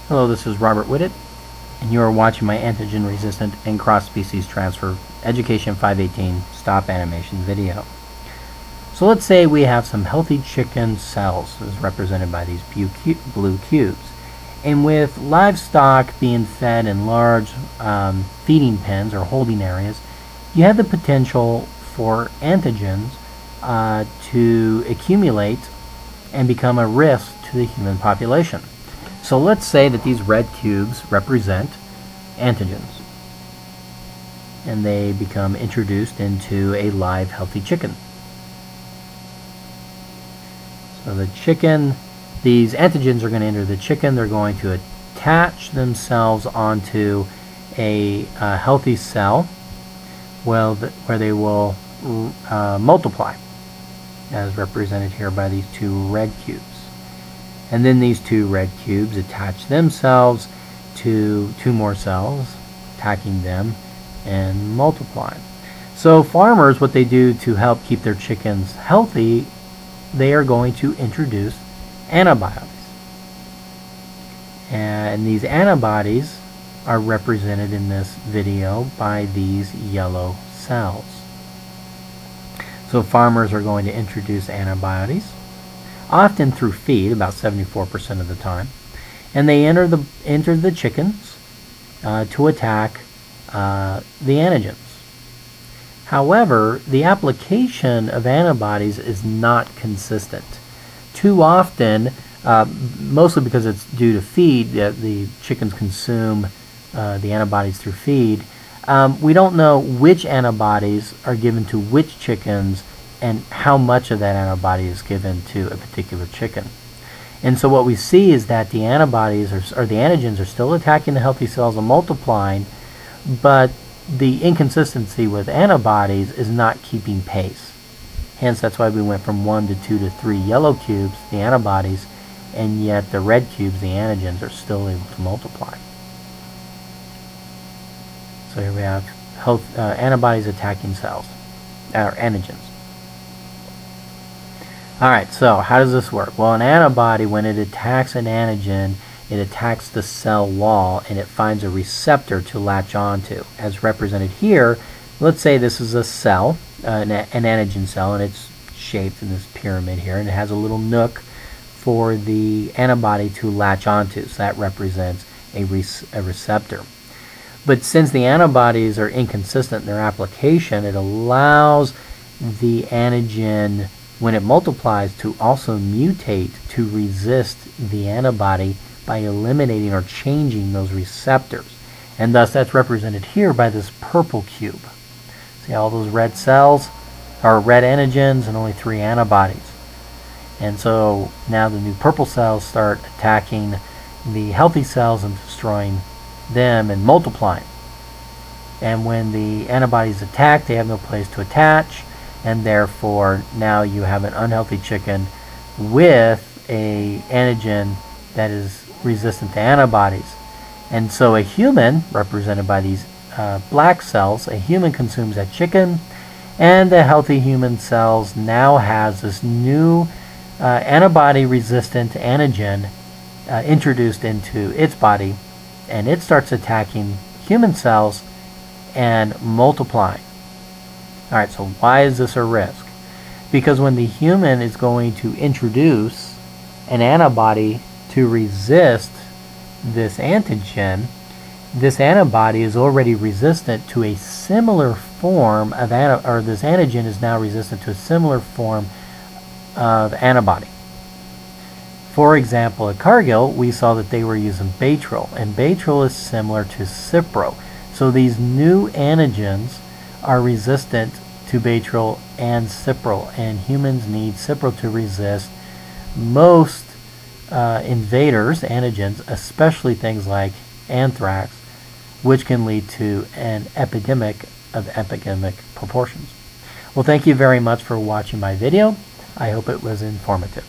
Hello, this is Robert Whitted, and you are watching my antigen-resistant and cross-species transfer Education 518 stop animation video. So let's say we have some healthy chicken cells, as represented by these blue cubes. And with livestock being fed in large feeding pens or holding areas, you have the potential for antigens to accumulate and become a risk to the human population. So let's say that these red cubes represent antigens, and they become introduced into a live healthy chicken. So the chicken, these antigens are going to enter the chicken. They're going to attach themselves onto a healthy cell, where they will multiply, as represented here by these two red cubes. And then these two red cubes attach themselves to two more cells, attacking them and multiplying. So farmers, what they do to help keep their chickens healthy, they are going to introduce antibiotics. And these antibodies are represented in this video by these yellow cells. So farmers are going to introduce antibodies, often through feed, about 74% of the time, and they enter the chickens to attack the antigens. However, the application of antibodies is not consistent. Too often, mostly because it's due to feed, the chickens consume the antibodies through feed. We don't know which antibodies are given to which chickens and how much of that antibody is given to a particular chicken. And so what we see is that the antibodies or the antigens are still attacking the healthy cells and multiplying, but the inconsistency with antibodies is not keeping pace. Hence, that's why we went from 1 to 2 to 3 yellow cubes, the antibodies, and yet the red cubes, the antigens, are still able to multiply. So here we have antibodies attacking cells, or antigens. Alright, so how does this work? Well, an antibody, when it attacks an antigen, it attacks the cell wall and it finds a receptor to latch onto. As represented here, let's say this is a cell, an antigen cell, and it's shaped in this pyramid here, and it has a little nook for the antibody to latch onto. So that represents a receptor. But since the antibodies are inconsistent in their application, it allows the antigen, when it multiplies, to also mutate to resist the antibody by eliminating or changing those receptors. And thus that's represented here by this purple cube. See all those red cells are red antigens and only 3 antibodies. And so now the new purple cells start attacking the healthy cells and destroying them and multiplying. And when the antibodies attack, they have no place to attach, and therefore now you have an unhealthy chicken with a antigen that is resistant to antibodies. And so a human, represented by these black cells, a human consumes that chicken, and the healthy human cells now has this new antibody resistant antigen introduced into its body, and it starts attacking human cells and multiplying. Alright, so why is this a risk? Because when the human is going to introduce an antibody to resist this antigen, this antibody is already resistant to a similar form of this antigen is now resistant to a similar form of antibody. For example, at Cargill, we saw that they were using Baytril, and Baytril is similar to Cipro. So these new antigens are resistant to Baytril and Cipro, and humans need Cipro to resist most invaders, antigens, especially things like anthrax, which can lead to an epidemic of epidemic proportions. Well, thank you very much for watching my video. I hope it was informative.